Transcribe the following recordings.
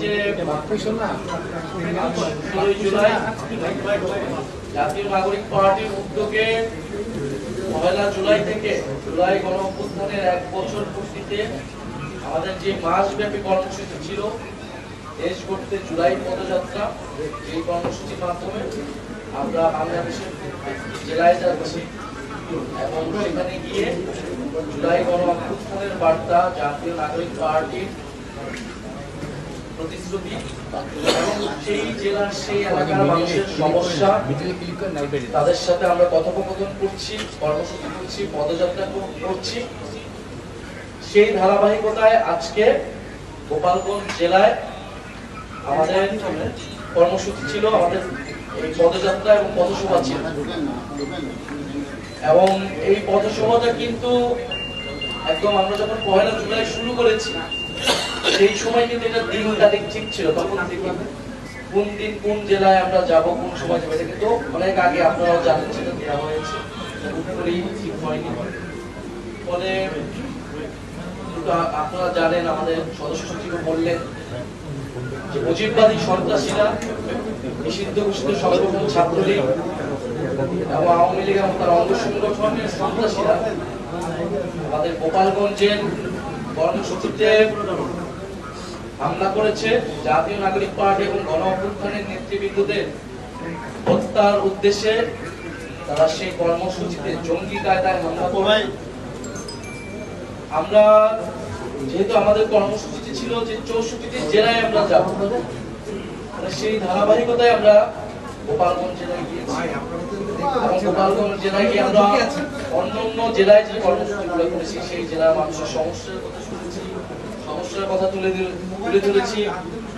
যে 16 জুলাই জাতীয় নাগরিক পার্টির উদ্যোগে 1 জুলাই থেকে জুলাই গণ অভ্যুত্থানের 1 বছর পূর্তিতে আমাদের যে মাসব্যাপী কর্মসূচি ছিল দেশ গড়তে জুলাই পদযাত্রা, এই কর্মসূচির মাধ্যমে আমরা বাংলাদেশের জেলায় যাচ্ছি এবং সেখানে গিয়ে জুলাই গণ অভ্যুত্থানের বার্তা, জাতীয় নাগরিক পার্টির প্রতিশ্রুতি এবং সেই জেলার সেই এলাকার মানুষের সমস্যা তাদের সাথে আমরা কথোপকথন করছি, কর্মসূচি করছি, পদযাত্রা করছি। সেই ধারাবাহিকতায় আজকে গোপালগঞ্জ জেলায় আমাদের কর্মসূচি ছিল, আমাদের এই পদযাত্রা এবং পথসভা ছিল। এবং এই পথসভাটা কিন্তু একদম আমরা যখন 1 জুলাই শুরু করেছি সেই সময় কিন্তু এটা দিন তারিখ ঠিক ছিল, তখন থেকে কোন দিন কোন জেলায় আমরা যাব, কোন সময় যাবো, এটা কিন্তু অনেক আগে আপনারাও জানেন সেটা দেওয়া হয়েছে, উপরেই ঠিক হয়নি। ফলে আপনারা জানেন আমাদের সদস্য সচিব বললেন যে মুজিববাদী সন্ত্রাসীরা, নিষিদ্ধ ঘোষিত সংগঠন ছাত্রলীগ এবং আওয়ামী লীগ এবং তার অঙ্গ সংগঠনের সন্ত্রাসীরা আমাদের গোপালগঞ্জের কর্মসূচিতে হামলা করেছে। জাতীয় নাগরিক পার্টি এবং গণ অভ্যুত্থানের নেতৃবৃন্দদের হত্যার উদ্দেশ্যে তারা সেই কর্মসূচিতে জঙ্গি কায়দায় হামলা করে। আমরা যেহেতু আমাদের কর্মসূচিটি ছিল যে 64টি জেলায় আমরা যাব, সেই ধারাবাহিকতায় আমরা গোপালগঞ্জ জেলায় গিয়েছি এবং গোপালগঞ্জ জেলায় গিয়ে আমরা অন্যান্য জেলায় যে কর্মসূচিগুলো করেছি সেই জেলার মানুষের সমস্যার কথা শুনেছি, সমস্যার কথা তুলে ধরেছি,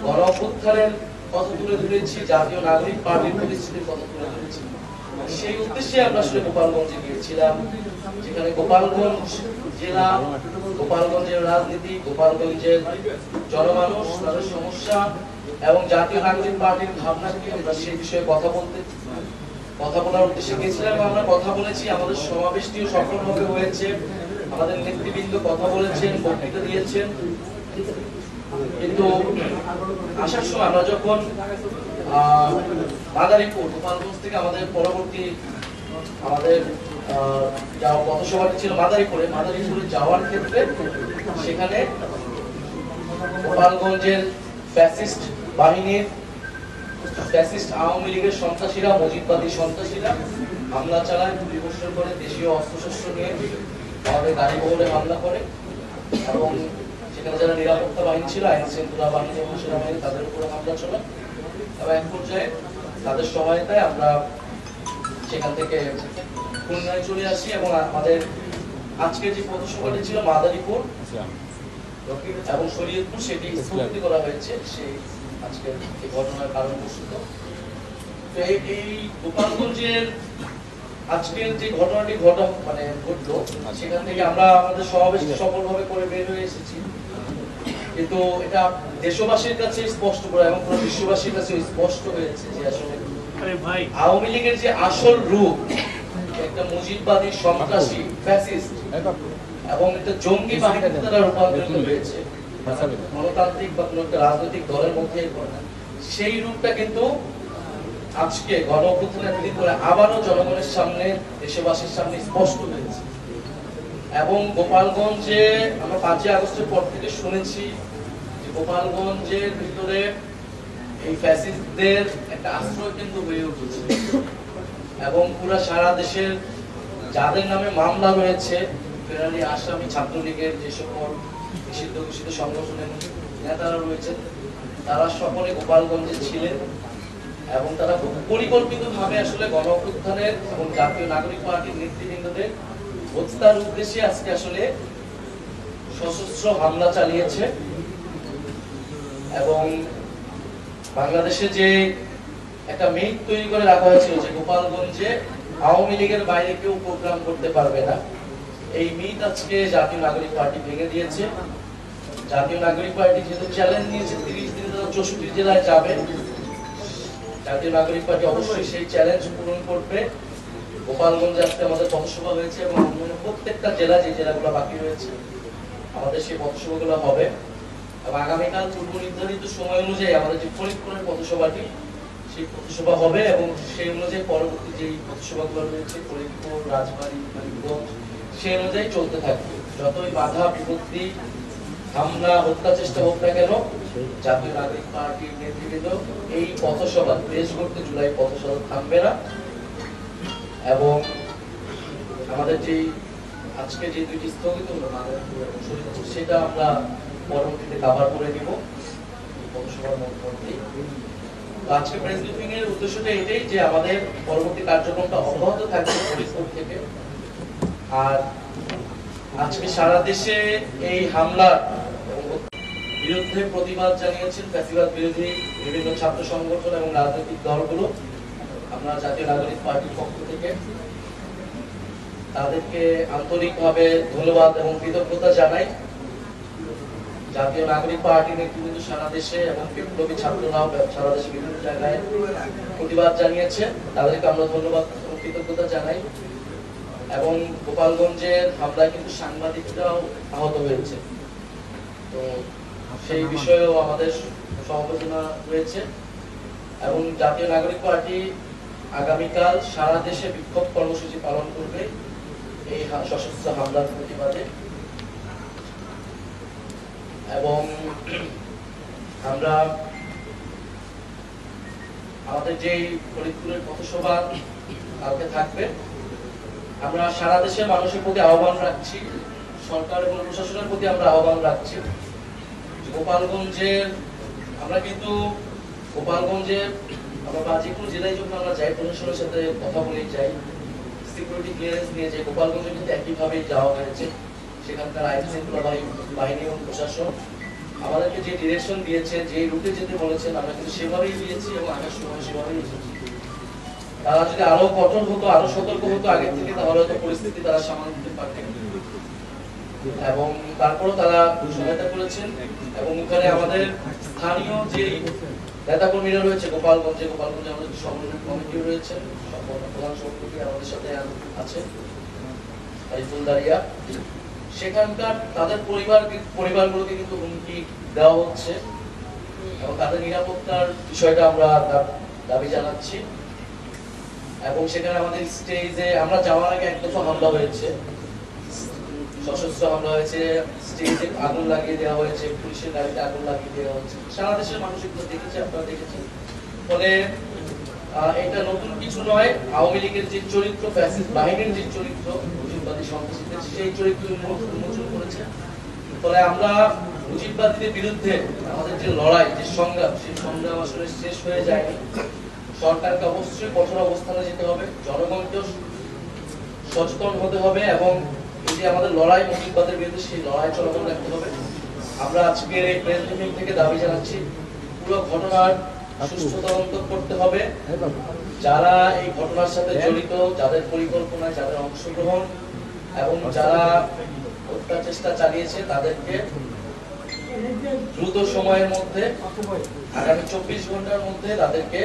গণ অভ্যুত্থানের কথা তুলে ধরেছি, জাতীয় নাগরিক পার্টির প্রতিশ্রুতির কথা তুলে ধরেছি। সেই উদ্দেশ্যে আমরা আসলে গোপালগঞ্জে গিয়েছিলাম, যেখানে গোপালগঞ্জ জেলা, গোপালগঞ্জের রাজনীতি, গোপালগঞ্জের জনমানুষ, তাদের সমস্যা এবং জাতীয় নাগরিক পার্টির ভাবনা কি আমরা সেই বিষয়ে কথা বলার উদ্দেশ্যে গিয়েছিলাম। আমরা কথা বলেছি, আমাদের সমাবেশটিও সফলভাবে হয়েছে, আমাদের নেতৃবৃন্দ কথা বলেছেন, বক্তৃতা দিয়েছেন। কিন্তু আসার সময় আমরা যখন মাদারীপুর, গোপালগঞ্জ থেকে আমাদের পরবর্তী আমাদের পথসভাটি ছিল মাদারীপুরে যাওয়ার ক্ষেত্রে সেখানে গোপালগঞ্জের ফ্যাসিস্ট বাহিনীর, ফ্যাসিস্ট আওয়ামী লীগের সন্ত্রাসীরা, মুজিববাদী সন্ত্রাসীরা হামলা চালায়, গুলিবর্ষণ করে, দেশীয় অস্ত্রশস্ত্র নিয়ে আমাদের গাড়ি বহরে হামলা করে এবং সেখানে যারা নিরাপত্তা বাহিনী ছিল, আইন শৃঙ্খলা বাহিনী এবং সেনাবাহিনী, তাদের উপরে হামলা চলে এবং এক পর্যায়ে তাদের সহায়তায় আমরা সেখান থেকে খুলনায় চলে আসি এবং আমাদের আজকের যে পথসভাটি ছিল মাদারীপুর এবং শরীয়তপুর, সেটি স্থগিত করা হয়েছে সেই আজকের এই ঘটনার কারণবশত। তো এই গোপালগঞ্জের আজকের যে ঘটনাটি ঘটলো, সেখান থেকে আমরা আমাদের সমাবেশ সফলভাবে করে বের হয়ে এসেছি। কিন্তু এটা দেশবাসীর কাছে স্পষ্ট করে এবং পুরো বিশ্ববাসীর কাছে স্পষ্ট হয়েছে যে আসলে আওয়ামী লীগের যে আসল রূপ, একটা মুজিববাদী সন্ত্রাসী ফ্যাসিস্ট এবং একটা জঙ্গি বাহিনীতে তারা রূপান্তরিত হয়েছে, গণতান্ত্রিক বা কোনো একটা রাজনৈতিক দলের মধ্যে সেই রূপটা কিন্তু আজকে গণ অভ্যুত্থানের দিন করে আবারও জনগণের সামনে, দেশবাসীর সামনে স্পষ্ট হয়েছে। এবং গোপালগঞ্জে আমরা 5 আগস্টের পর থেকে শুনেছি যে গোপালগঞ্জের ভিতরে এই ফ্যাসিস্টদের একটা আশ্রয় কেন্দ্র হয়ে উঠেছে এবং পুরো সারা দেশের যাদের নামে মামলা রয়েছে, ফেরারি আসামি ছাত্রলীগের যে সকল নিষিদ্ধ ঘোষিত সংগঠনের নেতারা রয়েছেন, তারা সকলে গোপালগঞ্জে ছিলেন এবং তারা খুব পরিকল্পিতভাবে আসলে গণ অভ্যুত্থানের এবং জাতীয় নাগরিক পার্টির নেতৃবৃন্দদের হত্যার উদ্দেশ্যে আজকে আসলে সশস্ত্র হামলা চালিয়েছে। এবং বাংলাদেশে যে একটা মিথ তৈরি করে রাখা হয়েছিল যে গোপালগঞ্জে আওয়ামী লীগের বাইরে কেউ প্রোগ্রাম করতে পারবে না, এই মিথ আজকে জাতীয় নাগরিক পার্টি ভেঙে দিয়েছে। জাতীয় নাগরিক পার্টি যেহেতু চ্যালেঞ্জ নিয়েছে 30 দিনে তারা 64 জেলায় যাবে, জাতীয় নাগরিক পার্টি অবশ্যই সেই চ্যালেঞ্জ পূরণ করবে। গোপালগঞ্জে আজকে আমাদের পথসভা হয়েছে এবং প্রত্যেকটা জেলা, যে জেলাগুলো বাকি রয়েছে, আমাদের সেই পথসভাগুলো হবে এবং আগামীকাল পূর্ব নির্ধারিত সময় অনুযায়ী আমাদের যে ফরিদপুরের পথসভাটি সেই পথসভা হবে এবং সেই অনুযায়ী পরবর্তী যে পথসভাগুলো রয়েছে ফরিদপুর, রাজবাড়ী, মানিকগঞ্জ সেই অনুযায়ী চলতে থাকবে। যতই বাধা বিপত্তি, হামলা, হত্যা চেষ্টা হোক না কেন, জাতীয় নাগরিক পার্টির নেতৃবৃন্দ এই পথসভা দেশ গড়তে জুলাই পথসভা থামবে না। এবং আমাদের যে আজকে যে দুইটি স্থগিত হলো নারায়ণপুর এবং শরীয়তপুর, সেটা আমরা পরবর্তীতে কভার করে দিব পথসভার মধ্যে। আজকে প্রেস ব্রিফিং এর উদ্দেশ্যটা এটাই যে আমাদের পরবর্তী কার্যক্রমটা অব্যাহত থাকবে ফরিদপুর থেকে। আর আজকে সারা দেশে এই হামলার বিরুদ্ধে প্রতিবাদ জানিয়েছেন ফ্যাসিবাদ বিরোধী বিভিন্ন ছাত্র সংগঠন এবং রাজনৈতিক দলগুলো। আমরা জাতীয় নাগরিক পার্টির পক্ষ থেকে তাদেরকে আন্তরিকভাবে ধন্যবাদ এবং কৃতজ্ঞতা জানাই। জাতীয় নাগরিক পার্টি নেতৃবৃন্দ সারা দেশে এবং বিপ্লবী ছাত্ররাও সারা দেশে বিভিন্ন জায়গায় প্রতিবাদ জানিয়েছে, তাদেরকে আমরা ধন্যবাদ এবং কৃতজ্ঞতা জানাই। এবং গোপালগঞ্জের হামলায় কিন্তু সাংবাদিকরাও আহত হয়েছে, তো সেই বিষয়েও আমাদের সমবেদনা রয়েছে। এবং জাতীয় নাগরিক পার্টি আগামীকাল সারা দেশে বিক্ষোভ কর্মসূচি পালন করবে এই সশস্ত্র হামলার প্রতিবাদে। এবং আমরা আমাদের যে ফরিদপুরের পথসভা কালকে থাকবে, আমরা সারা দেশের মানুষের প্রতি আহ্বান রাখছি, সরকার এবং প্রশাসনের প্রতি আমরা আহ্বান রাখছি। গোপালগঞ্জের আমরা কিন্তু গোপালগঞ্জের আমরা যে কোনো জেলায় যখন আমরা যাই, প্রশাসনের সাথে কথা বলে যাই, সিকিউরিটি ক্লিয়ারেন্স নিয়ে যাই, গোপালগঞ্জে কিন্তু একইভাবেই যাওয়া হয়েছে। সেখানকার আইন শৃঙ্খলা বাহিনী এবং প্রশাসন আমাদেরকে যে ডিরেকশন দিয়েছে, যে রুটে যেতে বলেছেন, আমরা কিন্তু সেভাবেই দিয়েছি এবং আসার সময় সেভাবেই এসেছি। তারা যদি আরো কঠোর হতো, আরো সতর্ক হতো আগে থেকে, তাহলে হয়তো পরিস্থিতি তারা সামাল দিতে পারতেন। এবং তারপরও তারা সহায়তা করেছেন। এবং ওখানে আমাদের স্থানীয় যে নেতাকর্মীরা রয়েছে গোপালগঞ্জে আমাদের সমন্বয় কমিটিও রয়েছে, প্রধান সভাপতি আমাদের সাথে আছে ফুলদারিয়া, সেখানকার তাদের পরিবারগুলোকে কিন্তু হুমকি দেওয়া হচ্ছে এবং তাদের নিরাপত্তার বিষয়টা আমরা দাবি জানাচ্ছি। এবং সেখানে আমাদের স্টেজে আমরা যাওয়ার আগে এক দফা হামলা হয়েছে, সশস্ত্র হামলা হয়েছে, স্টেজে আগুন লাগিয়ে দেওয়া হয়েছে, পুলিশের গাড়িতে আগুন লাগিয়ে দেওয়া হয়েছে। সারা দেশের মানুষ এগুলো দেখেছে, আপনারা দেখেছেন। ফলে এটা নতুন কিছু নয়। আওয়ামী লীগের যে চরিত্র, ফ্যাসিস্ট বাহিনীর যে চরিত্র, মুজিববাদী সন্ত্রাসীদের সেই চরিত্র উন্মোচন করেছে। ফলে আমরা মুজিববাদীদের বিরুদ্ধে আমাদের যে লড়াই, যে সংগ্রাম, সেই সংগ্রাম আসলে শেষ হয়ে যায়নি। সরকারকে অবশ্যই কঠোর অবস্থানে যেতে হবে, জনগণকেও সচেতন হতে হবে এবং এই যে আমাদের লড়াই মুজিববাদের বিরুদ্ধে, সেই লড়াই চলমান রাখতে হবে। আমরা আজকের এই প্রেস ব্রিফিং থেকে দাবি জানাচ্ছি, পুরো ঘটনার সুষ্ঠু তদন্ত করতে হবে। যারা এই ঘটনার সাথে জড়িত, যাদের পরিকল্পনা, যাদের অংশগ্রহণ এবং যারা হত্যা চেষ্টা চালিয়েছে, তাদেরকে দ্রুত সময়ের মধ্যে, আগামী 24 ঘন্টার মধ্যে তাদেরকে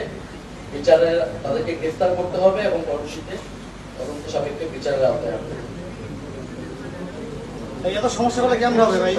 গ্রেফতার করতে হবে এবং পরবর্তীতে তদন্ত সাপেক্ষে বিচারের আওতায় আনতে হবে। এত সমস্যা হলে কেমন হবে ভাই?